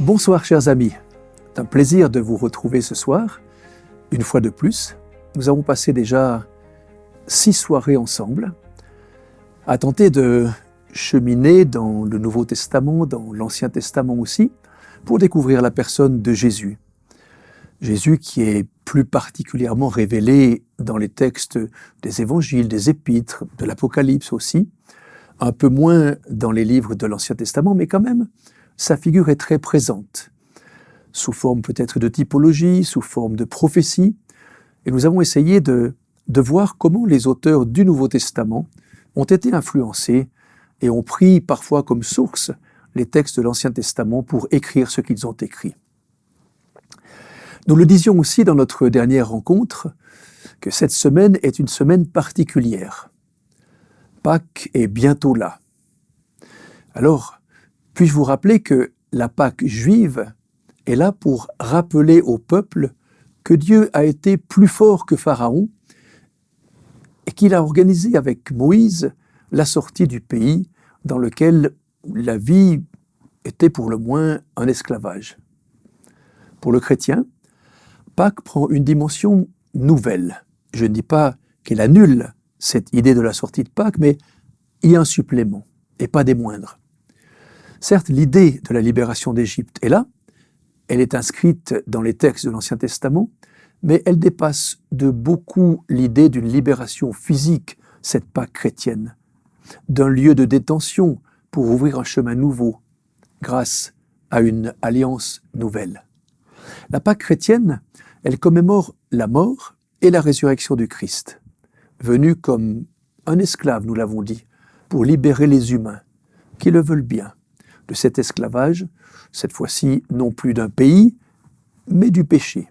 Bonsoir chers amis, c'est un plaisir de vous retrouver ce soir, une fois de plus. Nous avons passé déjà 6 soirées ensemble, à tenter de cheminer dans le Nouveau Testament, dans l'Ancien Testament aussi, pour découvrir la personne de Jésus. Jésus qui est plus particulièrement révélé dans les textes des évangiles, des épîtres, de l'Apocalypse aussi, un peu moins dans les livres de l'Ancien Testament, mais quand même, sa figure est très présente, sous forme peut-être de typologie, sous forme de prophétie. Et nous avons essayé de voir comment les auteurs du Nouveau Testament ont été influencés et ont pris parfois comme source les textes de l'Ancien Testament pour écrire ce qu'ils ont écrit. Nous le disions aussi dans notre dernière rencontre, que cette semaine est une semaine particulière. Pâques est bientôt là. Alors, puis-je vous rappeler que la Pâque juive est là pour rappeler au peuple que Dieu a été plus fort que Pharaon et qu'il a organisé avec Moïse la sortie du pays dans lequel la vie était pour le moins un esclavage. Pour le chrétien, Pâques prend une dimension nouvelle. Je ne dis pas qu'elle annule cette idée de la sortie de Pâques, mais il y a un supplément, et pas des moindres. Certes, l'idée de la libération d'Égypte est là, elle est inscrite dans les textes de l'Ancien Testament, mais elle dépasse de beaucoup l'idée d'une libération physique, cette Pâque chrétienne, d'un lieu de détention pour ouvrir un chemin nouveau, grâce à une alliance nouvelle. La Pâque chrétienne, elle commémore la mort et la résurrection du Christ, venu comme un esclave, nous l'avons dit, pour libérer les humains, qui le veulent bien, de cet esclavage, cette fois-ci non plus d'un pays, mais du péché.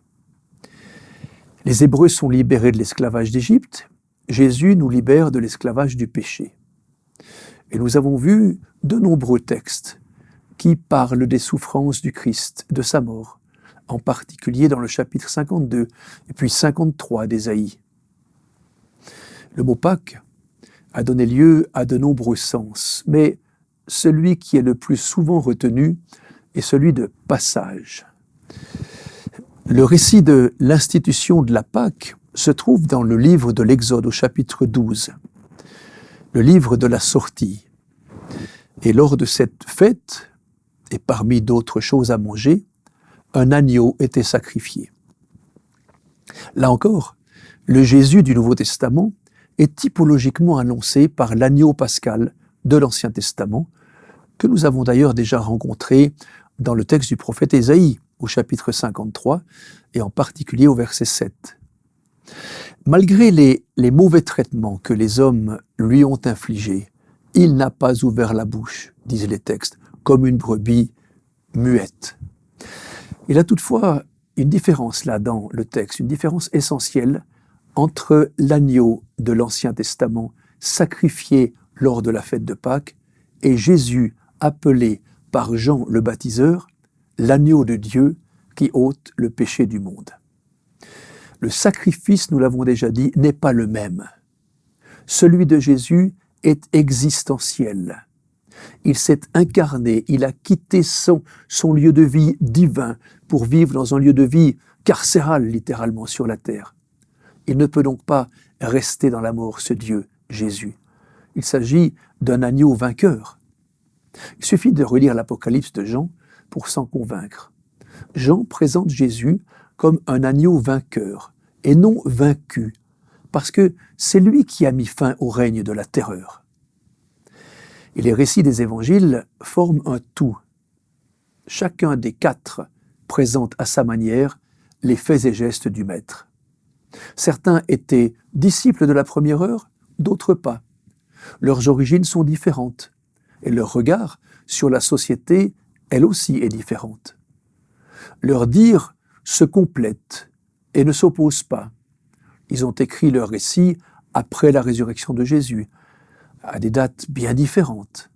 Les Hébreux sont libérés de l'esclavage d'Égypte, Jésus nous libère de l'esclavage du péché. Et nous avons vu de nombreux textes qui parlent des souffrances du Christ, de sa mort, en particulier dans le chapitre 52 et puis 53 d'Ésaïe. Le mot Pâques a donné lieu à de nombreux sens, mais celui qui est le plus souvent retenu est celui de passage. Le récit de l'institution de la Pâque se trouve dans le livre de l'Exode au chapitre 12, le livre de la sortie. Et lors de cette fête, et parmi d'autres choses à manger, un agneau était sacrifié. Là encore, le Jésus du Nouveau Testament est typologiquement annoncé par l'agneau pascal de l'Ancien Testament, que nous avons d'ailleurs déjà rencontré dans le texte du prophète Ésaïe, au chapitre 53, et en particulier au verset 7. Malgré les mauvais traitements que les hommes lui ont infligés, il n'a pas ouvert la bouche, disent les textes, comme une brebis muette. Il y a toutefois une différence là dans le texte, une différence essentielle entre l'agneau de l'Ancien Testament sacrifié lors de la fête de Pâques et Jésus appelé par Jean le baptiseur l'agneau de Dieu qui ôte le péché du monde. Le sacrifice, nous l'avons déjà dit, n'est pas le même. Celui de Jésus est existentiel. Il s'est incarné, il a quitté son lieu de vie divin pour vivre dans un lieu de vie carcéral, littéralement, sur la terre. Il ne peut donc pas rester dans la mort, ce Dieu, Jésus. Il s'agit d'un agneau vainqueur. Il suffit de relire l'Apocalypse de Jean pour s'en convaincre. Jean présente Jésus comme un agneau vainqueur et non vaincu, parce que c'est lui qui a mis fin au règne de la terreur. Et les récits des évangiles forment un tout. Chacun des 4 présente à sa manière les faits et gestes du Maître. Certains étaient disciples de la première heure, d'autres pas. Leurs origines sont différentes et leur regard sur la société, elle aussi, est différente. Leurs dires se complètent et ne s'opposent pas. Ils ont écrit leur récit après la résurrection de Jésus, à des dates bien différentes.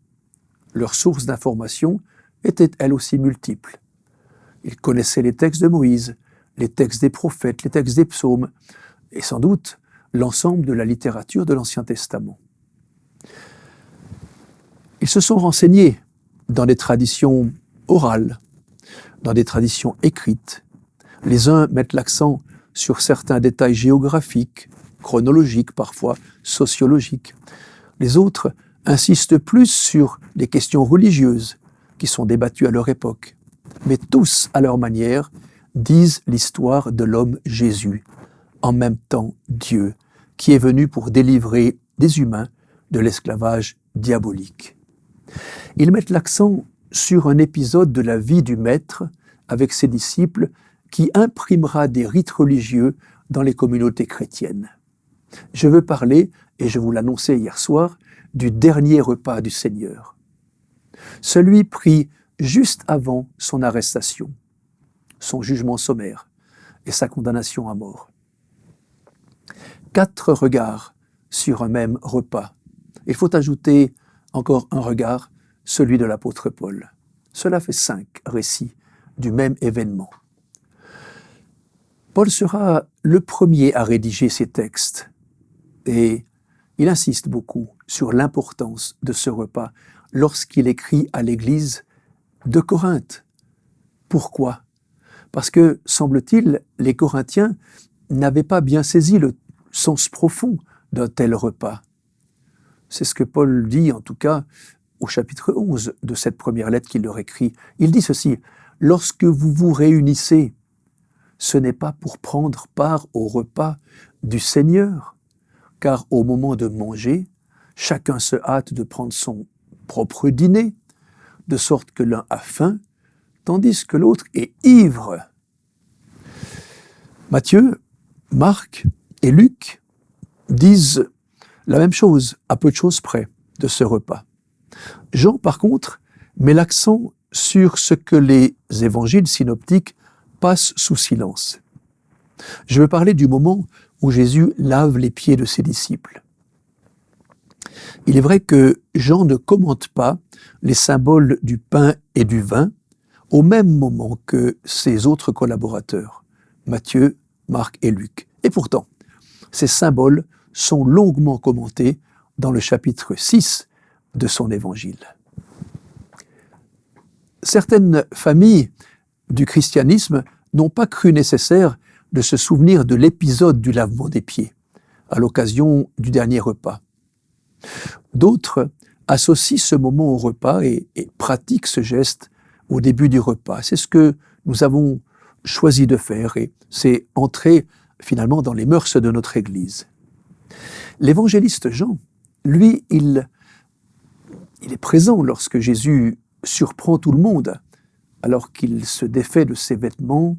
Leurs sources d'information étaient elles aussi multiples. Ils connaissaient les textes de Moïse, les textes des prophètes, les textes des psaumes, et sans doute l'ensemble de la littérature de l'Ancien Testament. Ils se sont renseignés dans des traditions orales, dans des traditions écrites. Les uns mettent l'accent sur certains détails géographiques, chronologiques parfois, sociologiques. Les autres insistent plus sur les questions religieuses qui sont débattues à leur époque. Mais tous, à leur manière, disent l'histoire de l'homme Jésus, en même temps Dieu, qui est venu pour délivrer des humains de l'esclavage diabolique. Ils mettent l'accent sur un épisode de la vie du Maître avec ses disciples qui imprimera des rites religieux dans les communautés chrétiennes. Je veux parler, et je vous l'annonçais hier soir, du dernier repas du Seigneur. Celui pris juste avant son arrestation, son jugement sommaire et sa condamnation à mort. 4 regards sur un même repas. Il faut ajouter encore un regard, celui de l'apôtre Paul. Cela fait 5 récits du même événement. Paul sera le premier à rédiger ces textes et il insiste beaucoup sur l'importance de ce repas lorsqu'il écrit à l'église de Corinthe. Pourquoi ? Parce que, semble-t-il, les Corinthiens n'avaient pas bien saisi le sens profond d'un tel repas. C'est ce que Paul dit, en tout cas, au chapitre 11 de cette première lettre qu'il leur écrit. Il dit ceci, « Lorsque vous vous réunissez, ce n'est pas pour prendre part au repas du Seigneur, car au moment de manger, chacun se hâte de prendre son propre dîner, de sorte que l'un a faim, tandis que l'autre est ivre. » Matthieu, Marc et Luc disent la même chose, à peu de choses près, de ce repas. Jean, par contre, met l'accent sur ce que les évangiles synoptiques passent sous silence. Je veux parler du moment où Jésus lave les pieds de ses disciples. Il est vrai que Jean ne commente pas les symboles du pain et du vin au même moment que ses autres collaborateurs, Matthieu, Marc et Luc. Et pourtant, ces symboles sont longuement commentés dans le chapitre 6 de son évangile. Certaines familles du christianisme n'ont pas cru nécessaire de se souvenir de l'épisode du lavement des pieds à l'occasion du dernier repas. D'autres associent ce moment au repas et pratiquent ce geste au début du repas. C'est ce que nous avons choisi de faire et c'est entrer finalement dans les mœurs de notre Église. L'évangéliste Jean, lui, il est présent lorsque Jésus surprend tout le monde alors qu'il se défait de ses vêtements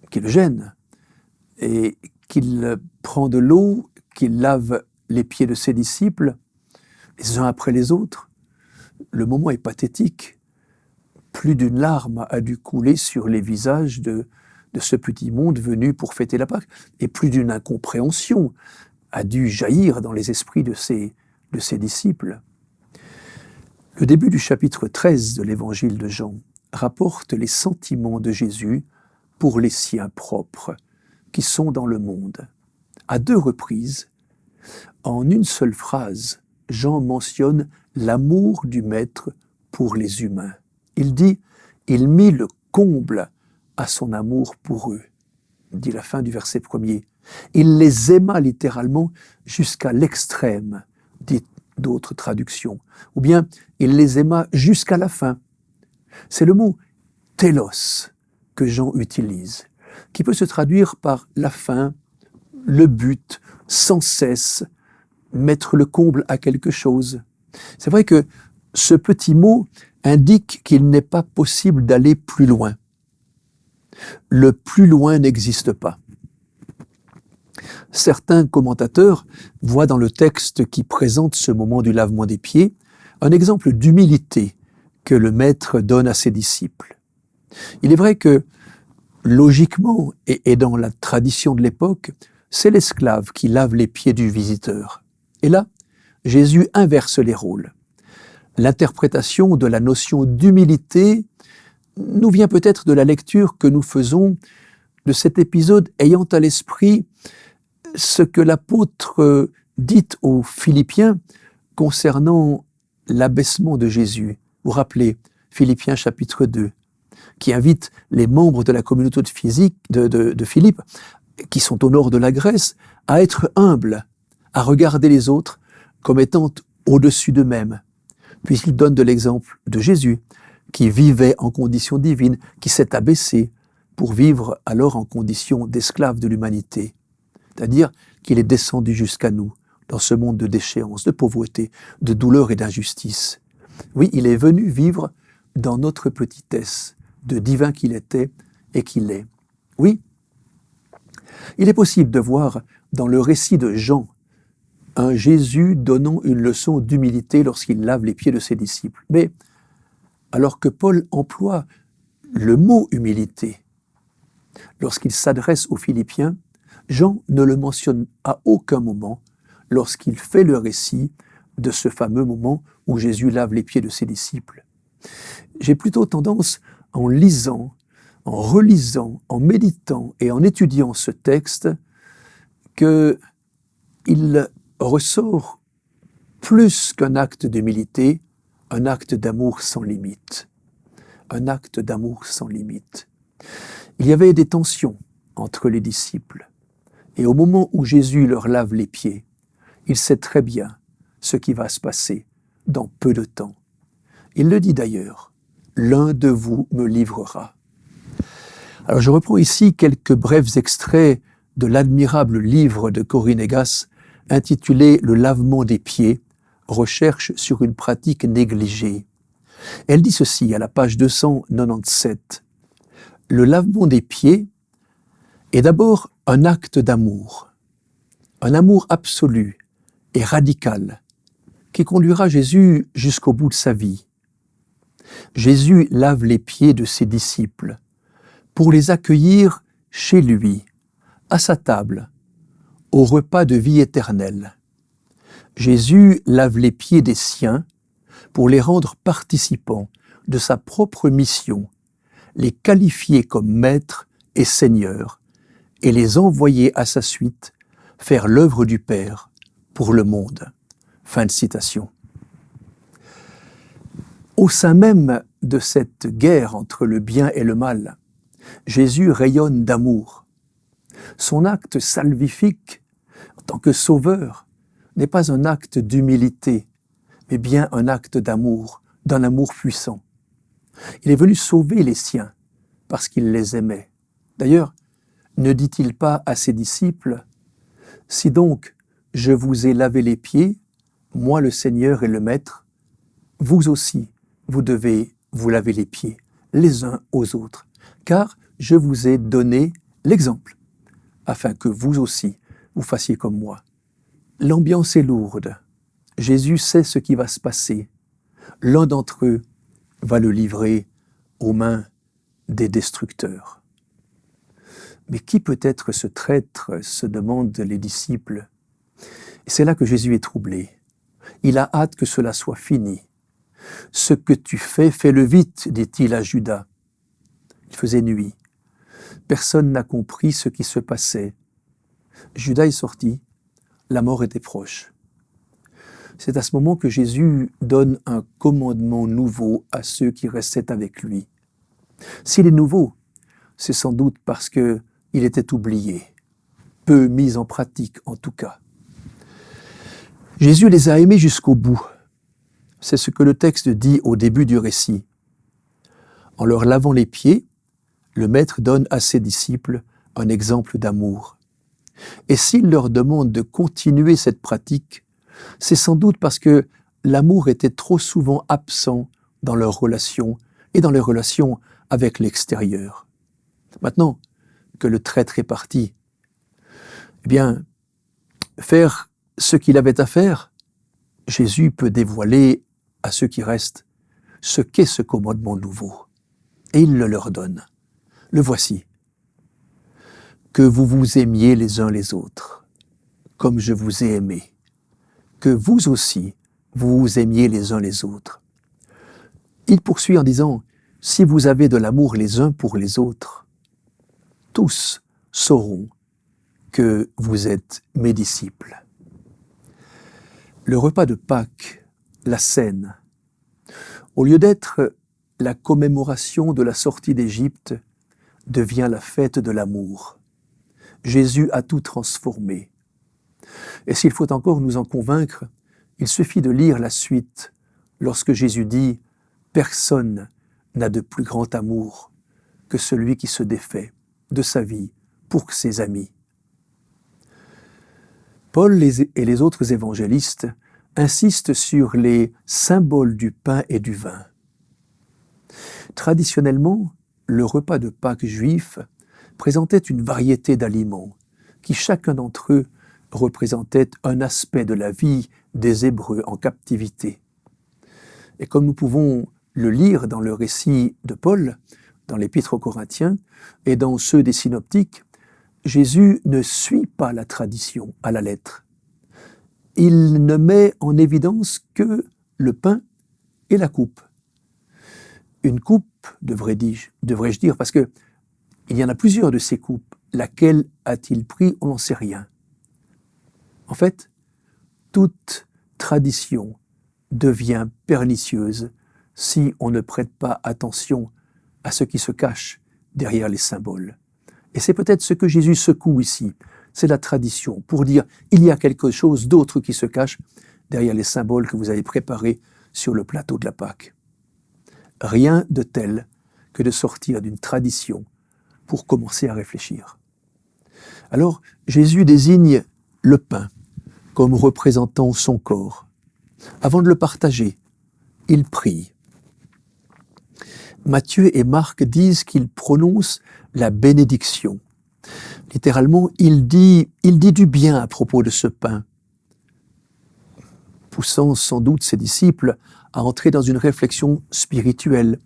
qui le gênent et qu'il prend de l'eau, qu'il lave les pieds de ses disciples, les uns après les autres. Le moment est pathétique. Plus d'une larme a dû couler sur les visages de ce petit monde venu pour fêter la Pâque, et plus d'une incompréhension a dû jaillir dans les esprits de ses disciples. Le début du chapitre 13 de l'évangile de Jean rapporte les sentiments de Jésus pour les siens propres qui sont dans le monde. À 2 reprises, en une seule phrase, Jean mentionne l'amour du Maître pour les humains. Il dit « Il mit le comble à son amour pour eux », dit la fin du verset 1er. Il les aima littéralement jusqu'à l'extrême, dit d'autres traductions. Ou bien, il les aima jusqu'à la fin. C'est le mot « télos » que Jean utilise, qui peut se traduire par la fin, le but, sans cesse, mettre le comble à quelque chose. C'est vrai que ce petit mot indique qu'il n'est pas possible d'aller plus loin. Le plus loin n'existe pas. Certains commentateurs voient dans le texte qui présente ce moment du lavement des pieds un exemple d'humilité que le Maître donne à ses disciples. Il est vrai que, logiquement, et dans la tradition de l'époque, c'est l'esclave qui lave les pieds du visiteur. Et là, Jésus inverse les rôles. L'interprétation de la notion d'humilité nous vient peut-être de la lecture que nous faisons de cet épisode ayant à l'esprit ce que l'apôtre dit aux Philippiens concernant l'abaissement de Jésus. Vous vous rappelez, Philippiens chapitre 2. qui invite les membres de la communauté de Philippe, qui sont au nord de la Grèce, à être humbles, à regarder les autres comme étant au-dessus d'eux-mêmes. Puis il donne de l'exemple de Jésus, qui vivait en condition divine, qui s'est abaissé pour vivre alors en condition d'esclave de l'humanité. C'est-à-dire qu'il est descendu jusqu'à nous, dans ce monde de déchéance, de pauvreté, de douleur et d'injustice. Oui, il est venu vivre dans notre petitesse, de divin qu'il était et qu'il est. Oui, il est possible de voir dans le récit de Jean un Jésus donnant une leçon d'humilité lorsqu'il lave les pieds de ses disciples. Mais alors que Paul emploie le mot humilité lorsqu'il s'adresse aux Philippiens, Jean ne le mentionne à aucun moment lorsqu'il fait le récit de ce fameux moment où Jésus lave les pieds de ses disciples. J'ai plutôt tendance, en lisant, en relisant, en méditant et en étudiant ce texte, qu'il ressort plus qu'un acte d'humilité, un acte d'amour sans limite. Un acte d'amour sans limite. Il y avait des tensions entre les disciples. Et au moment où Jésus leur lave les pieds, il sait très bien ce qui va se passer dans peu de temps. Il le dit d'ailleurs, « L'un de vous me livrera ». Alors je reprends ici quelques brefs extraits de l'admirable livre de Corinne Egas intitulé « Le lavement des pieds, recherche sur une pratique négligée ». Elle dit ceci à la page 297. « Le lavement des pieds est d'abord un acte d'amour, un amour absolu et radical qui conduira Jésus jusqu'au bout de sa vie. Jésus lave les pieds de ses disciples pour les accueillir chez lui, à sa table, au repas de vie éternelle. Jésus lave les pieds des siens pour les rendre participants de sa propre mission, les qualifier comme maîtres et seigneurs et les envoyer à sa suite faire l'œuvre du Père pour le monde. » Fin de citation. Au sein même de cette guerre entre le bien et le mal, Jésus rayonne d'amour. Son acte salvifique, en tant que sauveur, n'est pas un acte d'humilité, mais bien un acte d'amour, d'un amour puissant. Il est venu sauver les siens parce qu'il les aimait. D'ailleurs, ne dit-il pas à ses disciples, « Si donc je vous ai lavé les pieds, moi le Seigneur et le Maître, vous aussi, vous devez vous laver les pieds, les uns aux autres, car je vous ai donné l'exemple, afin que vous aussi, vous fassiez comme moi. » L'ambiance est lourde. Jésus sait ce qui va se passer. L'un d'entre eux va le livrer aux mains des destructeurs. Mais qui peut être ce traître, se demandent les disciples. Et c'est là que Jésus est troublé. Il a hâte que cela soit fini. « Ce que tu fais, fais-le vite, dit-il à Judas. » Il faisait nuit. Personne n'a compris ce qui se passait. Judas est sorti. La mort était proche. C'est à ce moment que Jésus donne un commandement nouveau à ceux qui restaient avec lui. S'il est nouveau, c'est sans doute parce qu'il était oublié, peu mis en pratique en tout cas. Jésus les a aimés jusqu'au bout. C'est ce que le texte dit au début du récit. En leur lavant les pieds, le Maître donne à ses disciples un exemple d'amour. Et s'il leur demande de continuer cette pratique, c'est sans doute parce que l'amour était trop souvent absent dans leurs relations et dans les relations avec l'extérieur. Maintenant que le traître est parti, eh bien, faire ce qu'il avait à faire, Jésus peut dévoiler à ceux qui restent ce qu'est ce commandement nouveau. Et il le leur donne. Le voici. Que vous vous aimiez les uns les autres, comme je vous ai aimé. Que vous aussi, vous vous aimiez les uns les autres. Il poursuit en disant, si vous avez de l'amour les uns pour les autres, tous sauront que vous êtes mes disciples. Le repas de Pâques, la scène, au lieu d'être la commémoration de la sortie d'Égypte devient la fête de l'amour. Jésus a tout transformé. Et s'il faut encore nous en convaincre, il suffit de lire la suite lorsque Jésus dit « Personne n'a de plus grand amour que celui qui se défait de sa vie pour ses amis. » Paul et les autres évangélistes insistent sur les symboles du pain et du vin. Traditionnellement, le repas de Pâques juif présentait une variété d'aliments qui chacun d'entre eux représentait un aspect de la vie des Hébreux en captivité. Et comme nous pouvons le lire dans le récit de Paul, dans l'Épître aux Corinthiens et dans ceux des synoptiques, Jésus ne suit pas la tradition à la lettre. Il ne met en évidence que le pain et la coupe. Une coupe, devrais-je dire, parce que il y en a plusieurs de ces coupes. Laquelle a-t-il pris? On n'en sait rien. En fait, toute tradition devient pernicieuse si on ne prête pas attention à ce qui se cache derrière les symboles. Et c'est peut-être ce que Jésus secoue ici, c'est la tradition, pour dire il y a quelque chose d'autre qui se cache derrière les symboles que vous avez préparés sur le plateau de la Pâque. Rien de tel que de sortir d'une tradition pour commencer à réfléchir. Alors, Jésus désigne le pain comme représentant son corps. Avant de le partager, il prie. Matthieu et Marc disent qu'il prononce la bénédiction. Littéralement, il dit du bien à propos de ce pain, poussant sans doute ses disciples à entrer dans une réflexion spirituelle,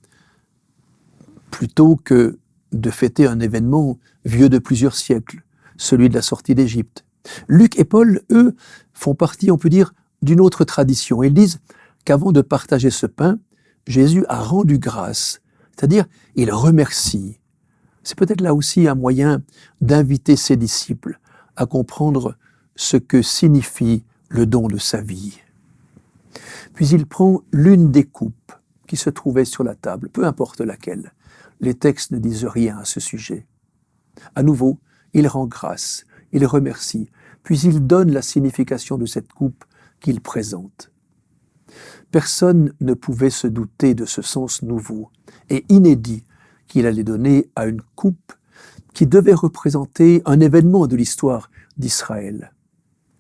plutôt que de fêter un événement vieux de plusieurs siècles, celui de la sortie d'Égypte. Luc et Paul, eux, font partie, on peut dire, d'une autre tradition. Ils disent qu'avant de partager ce pain, Jésus a rendu grâce, c'est-à-dire il remercie. C'est peut-être là aussi un moyen d'inviter ses disciples à comprendre ce que signifie le don de sa vie. Puis il prend l'une des coupes qui se trouvait sur la table, peu importe laquelle. Les textes ne disent rien à ce sujet. À nouveau, il rend grâce, il remercie, puis il donne la signification de cette coupe qu'il présente. Personne ne pouvait se douter de ce sens nouveau et inédit qu'il allait donner à une coupe qui devait représenter un événement de l'histoire d'Israël.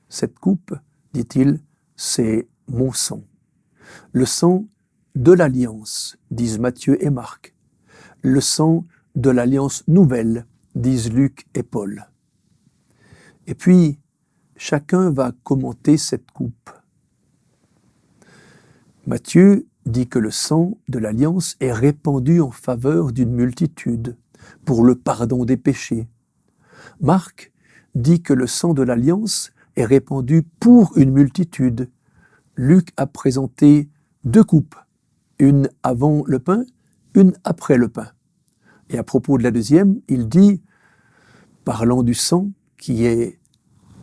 Cette coupe, dit-il, c'est mon sang. Le sang de l'Alliance, disent Matthieu et Marc. Le sang de l'Alliance nouvelle, disent Luc et Paul. Et puis, chacun va commenter cette coupe. Matthieu dit que le sang de l'Alliance est répandu en faveur d'une multitude pour le pardon des péchés. Marc dit que le sang de l'Alliance est répandu pour une multitude. Luc a présenté deux coupes, une avant le pain, une après le pain. Et à propos de la deuxième, il dit, parlant du sang qui est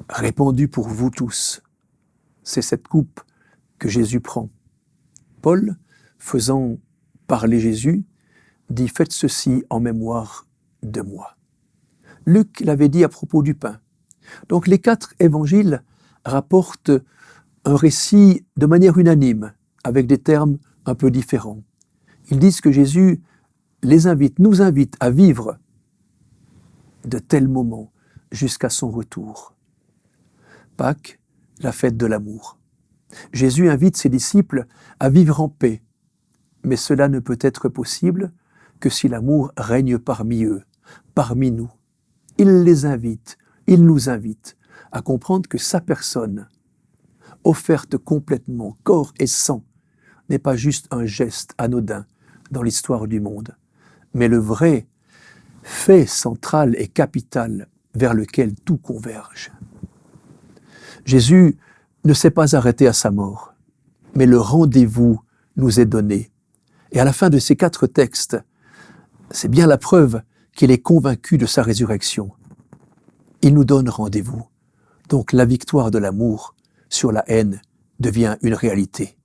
répandu pour vous tous, c'est cette coupe que Jésus prend. Paul, faisant parler Jésus, dit « Faites ceci en mémoire de moi ». Luc l'avait dit à propos du pain. Donc les 4 évangiles rapportent un récit de manière unanime, avec des termes un peu différents. Ils disent que Jésus nous invite à vivre de tels moments jusqu'à son retour. Pâques, la fête de l'amour. Jésus invite ses disciples à vivre en paix, mais cela ne peut être possible que si l'amour règne parmi eux, parmi nous. Il les invite, il nous invite à comprendre que sa personne, offerte complètement, corps et sang, n'est pas juste un geste anodin dans l'histoire du monde, mais le vrai fait central et capital vers lequel tout converge. Jésus ne s'est pas arrêté à sa mort, mais le rendez-vous nous est donné. Et à la fin de ces 4 textes, c'est bien la preuve qu'il est convaincu de sa résurrection. Il nous donne rendez-vous. Donc la victoire de l'amour sur la haine devient une réalité.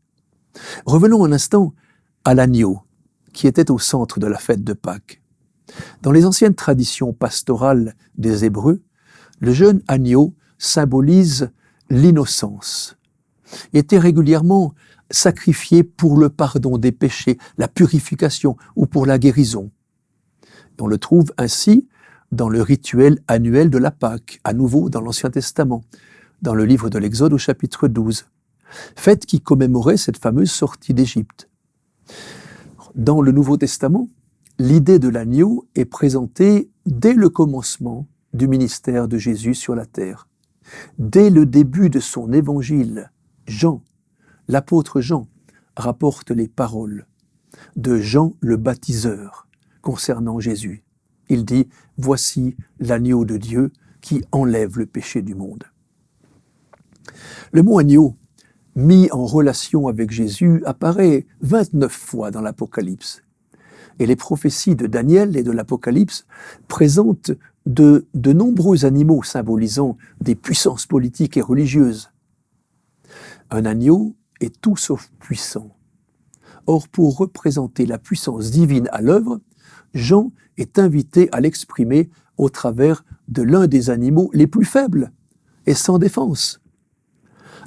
Revenons un instant à l'agneau qui était au centre de la fête de Pâques. Dans les anciennes traditions pastorales des Hébreux, le jeune agneau symbolise l'innocence. Il était régulièrement sacrifié pour le pardon des péchés, la purification ou pour la guérison. On le trouve ainsi dans le rituel annuel de la Pâque, à nouveau dans l'Ancien Testament, dans le livre de l'Exode au chapitre 12, fête qui commémorait cette fameuse sortie d'Égypte. Dans le Nouveau Testament, l'idée de l'agneau est présentée dès le commencement du ministère de Jésus sur la terre. Dès le début de son évangile, l'apôtre Jean, rapporte les paroles de Jean le baptiseur concernant Jésus. Il dit « Voici l'agneau de Dieu qui enlève le péché du monde ». Le mot agneau, mis en relation avec Jésus, apparaît 29 fois dans l'Apocalypse. Et les prophéties de Daniel et de l'Apocalypse présentent de nombreux animaux symbolisant des puissances politiques et religieuses. Un agneau est tout sauf puissant. Or, pour représenter la puissance divine à l'œuvre, Jean est invité à l'exprimer au travers de l'un des animaux les plus faibles et sans défense.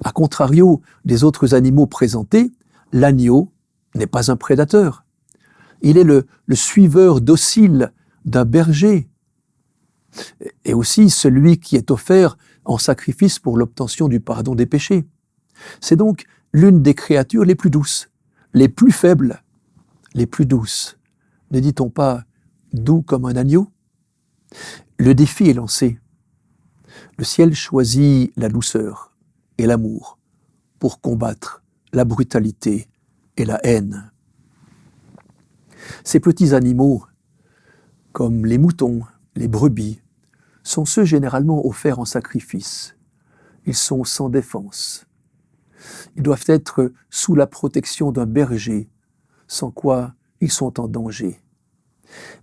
A contrario des autres animaux présentés, l'agneau n'est pas un prédateur. Il est le suiveur docile d'un berger et aussi celui qui est offert en sacrifice pour l'obtention du pardon des péchés. C'est donc l'une des créatures les plus douces, les plus faibles, les plus douces. Ne dit-on pas doux comme un agneau? Le défi est lancé. Le ciel choisit la douceur et l'amour pour combattre la brutalité et la haine. Ces petits animaux, comme les moutons, les brebis, sont ceux généralement offerts en sacrifice. Ils sont sans défense. Ils doivent être sous la protection d'un berger, sans quoi ils sont en danger.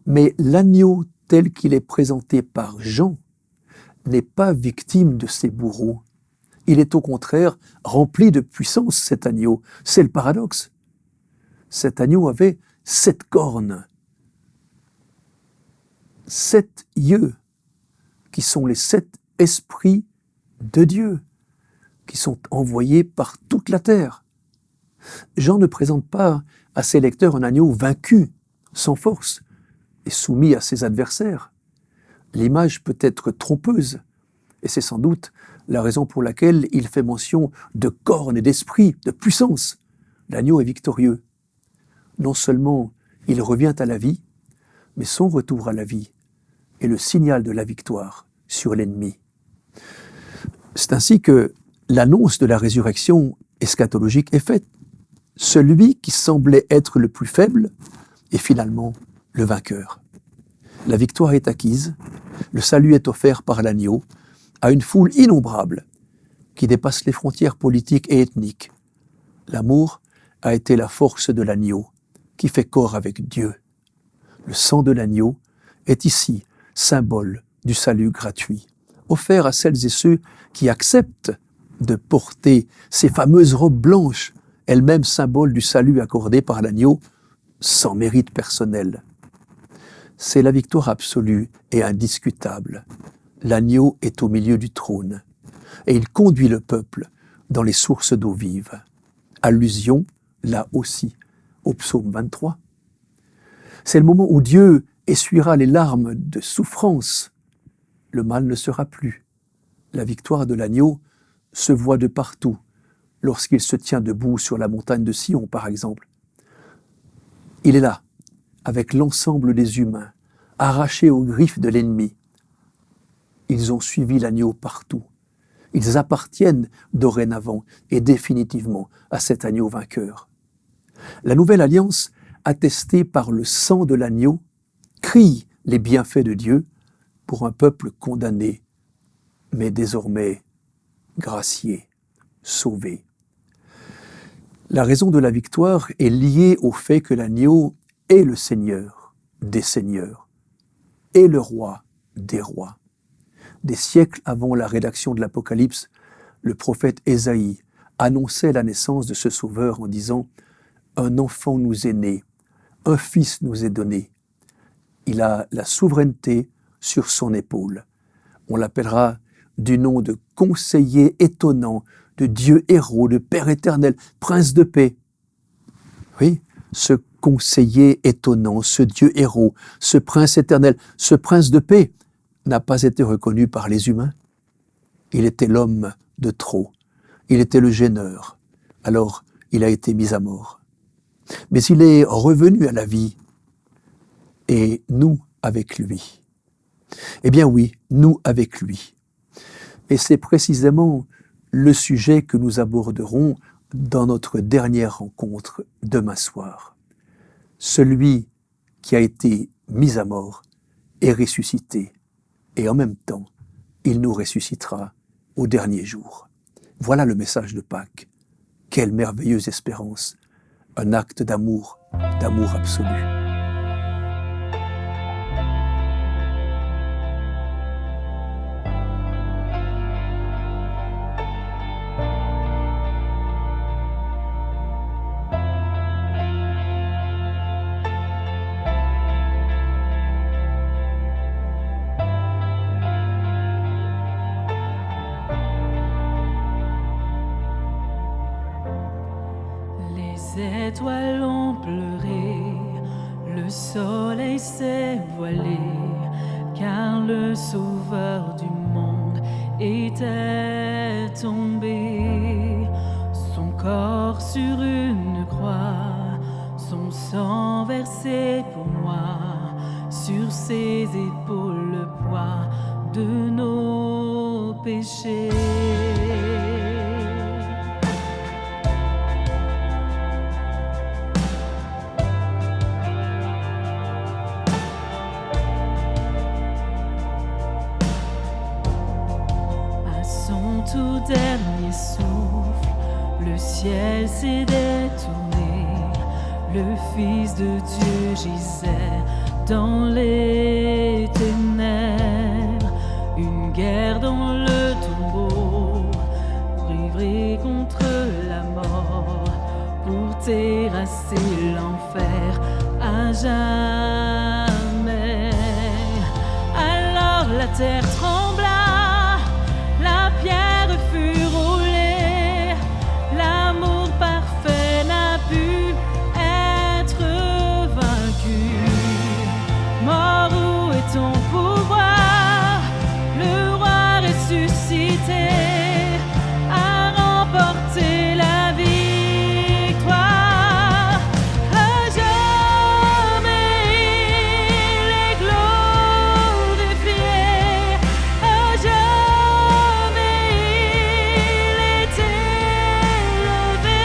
Mais l'agneau tel qu'il est présenté par Jean n'est pas victime de ses bourreaux. Il est au contraire rempli de puissance, cet agneau. C'est le paradoxe. Cet agneau avait 7 cornes, 7 yeux, qui sont les 7 esprits de Dieu, qui sont envoyés par toute la terre. Jean ne présente pas à ses lecteurs un agneau vaincu, sans force, et soumis à ses adversaires. L'image peut être trompeuse, et c'est sans doute la raison pour laquelle il fait mention de cornes et d'esprit, de puissance. L'agneau est victorieux. Non seulement il revient à la vie, mais son retour à la vie est le signal de la victoire sur l'ennemi. C'est ainsi que l'annonce de la résurrection eschatologique est faite. Celui qui semblait être le plus faible est finalement le vainqueur. La victoire est acquise, le salut est offert par l'agneau à une foule innombrable qui dépasse les frontières politiques et ethniques. L'amour a été la force de l'agneau qui fait corps avec Dieu. Le sang de l'agneau est ici symbole du salut gratuit, offert à celles et ceux qui acceptent de porter ces fameuses robes blanches, elles-mêmes symboles du salut accordé par l'agneau sans mérite personnel. C'est la victoire absolue et indiscutable. L'agneau est au milieu du trône et il conduit le peuple dans les sources d'eau vive. Allusion, là aussi, au psaume 23. C'est le moment où Dieu essuiera les larmes de souffrance. Le mal ne sera plus. La victoire de l'agneau se voit de partout, lorsqu'il se tient debout sur la montagne de Sion, par exemple. Il est là, avec l'ensemble des humains, arrachés aux griffes de l'ennemi. Ils ont suivi l'agneau partout. Ils appartiennent dorénavant et définitivement à cet agneau vainqueur. La nouvelle alliance, attestée par le sang de l'agneau, crie les bienfaits de Dieu pour un peuple condamné, mais désormais gracié, sauvé. La raison de la victoire est liée au fait que l'agneau est le Seigneur des seigneurs et le roi des rois. Des siècles avant la rédaction de l'Apocalypse, le prophète Ésaïe annonçait la naissance de ce Sauveur en disant « Un enfant nous est né, un fils nous est donné. Il a la souveraineté sur son épaule. On l'appellera du nom de conseiller étonnant, de Dieu héros, de Père éternel, prince de paix. Oui, ce conseiller étonnant, ce Dieu héros, ce prince éternel, ce prince de paix n'a pas été reconnu par les humains. Il était l'homme de trop. Il était le gêneur. Alors, il a été mis à mort. Mais il est revenu à la vie, et nous avec lui. Eh bien oui, nous avec lui. Et c'est précisément le sujet que nous aborderons dans notre dernière rencontre demain soir. Celui qui a été mis à mort est ressuscité, et en même temps, il nous ressuscitera au dernier jour. Voilà le message de Pâques. Quelle merveilleuse espérance, un acte d'amour absolu. Les étoiles ont pleuré, le soleil s'est voilé, car le Sauveur du monde était tombé. Son corps sur une croix, son sang versé pour moi, sur ses épaules le poids de nos péchés. Tout dernier souffle, le ciel s'est détourné, le Fils de Dieu gisait dans les ténèbres, une guerre dans le tombeau, livrée contre la mort, pour terrasser l'enfer à jamais. Alors la terre trembla, la pierre fut roulée, l'amour parfait n'a pu être vaincu. Mort, où est ton pouvoir? Le roi ressuscité a remporté la victoire. À jamais il est glorifié, à jamais il est élevé,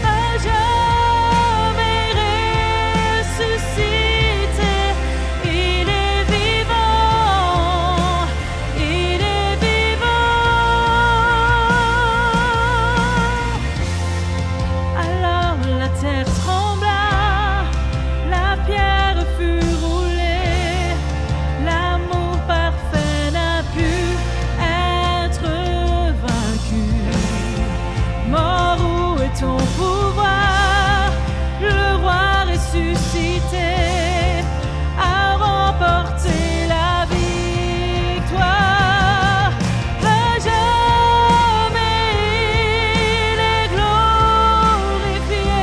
à jamais ressuscité. Il est vivant, il est vivant. Alors la terre trembla, la pierre fut roulée, l'amour parfait n'a pu être vaincu. Mort, où est ton pouvoir? Le roi ressuscité a remporté la victoire. À jamais il est glorifié,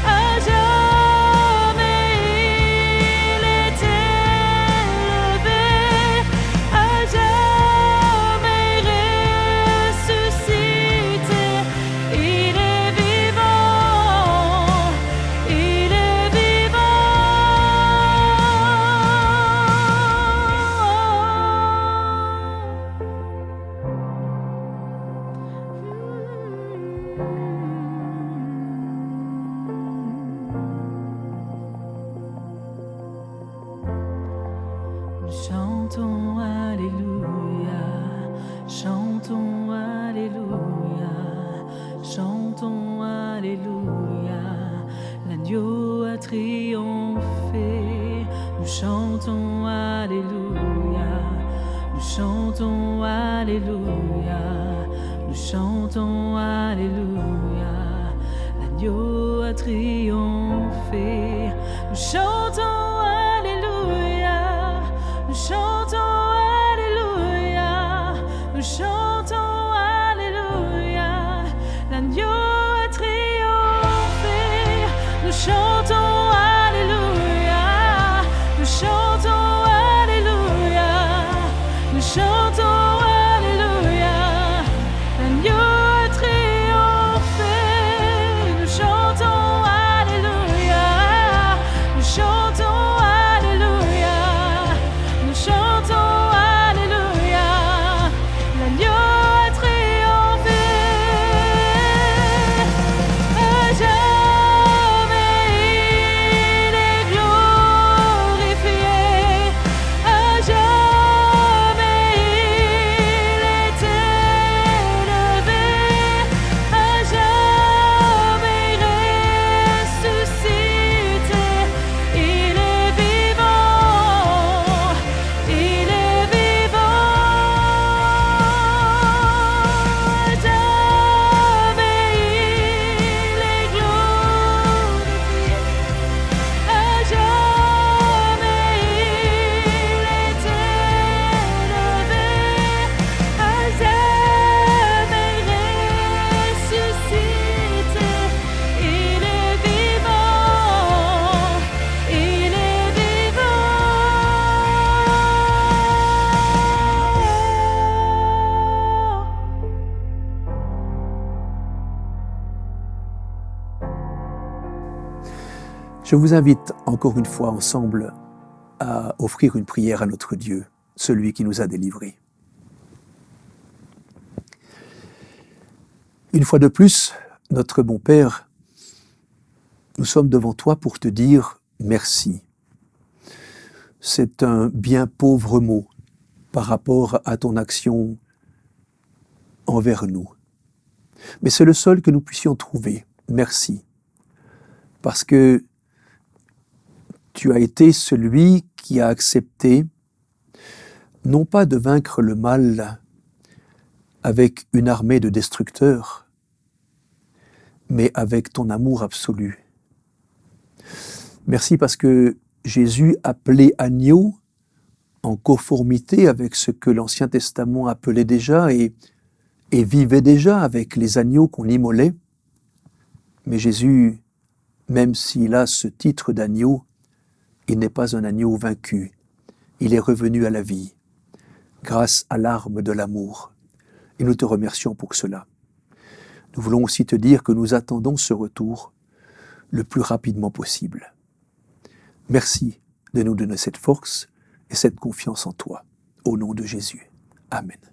à jamais il est élevé, à jamais ressuscité. Il est vivant, il est Chantons Alléluia, chantons Alléluia, chantons Alléluia. L'agneau a triomphé. Nous chantons Alléluia, nous chantons Alléluia, nous chantons Alléluia. L'agneau a triomphé. nous chantons Alléluia, nous chantons Alléluia, nous chantons Alléluia, l'agneau a triomphé, nous chantons Alléluia, nous chantons Alléluia, nous chantons Alléluia, l'agneau a triomphé, nous chantons Alléluia, nous chantons Alléluia, nous chantons Alléluia, l'agneau a triomphé. À jamais il est glorifié, à jamais il est élevé, à jamais ressuscité, il est vivant, il est vivant. À jamais il est glorifié, à jamais il est élevé, à jamais ressuscité, il est vivant, il est vivant. Je vous invite encore une fois ensemble à offrir une prière à notre Dieu, celui qui nous a délivrés. Une fois de plus, notre bon Père, nous sommes devant toi pour te dire merci. C'est un bien pauvre mot par rapport à ton action envers nous. Mais c'est le seul que nous puissions trouver. Merci. Parce que tu as été celui qui a accepté non pas de vaincre le mal avec une armée de destructeurs, mais avec ton amour absolu. Merci parce que Jésus, appelé agneau, en conformité avec ce que l'Ancien Testament appelait déjà et vivait déjà avec les agneaux qu'on immolait, mais Jésus, même s'il a ce titre d'agneau, il n'est pas un agneau vaincu. Il est revenu à la vie, grâce à l'arme de l'amour. Et nous te remercions pour cela. Nous voulons aussi te dire que nous attendons ce retour le plus rapidement possible. Merci de nous donner cette force et cette confiance en toi. Au nom de Jésus. Amen.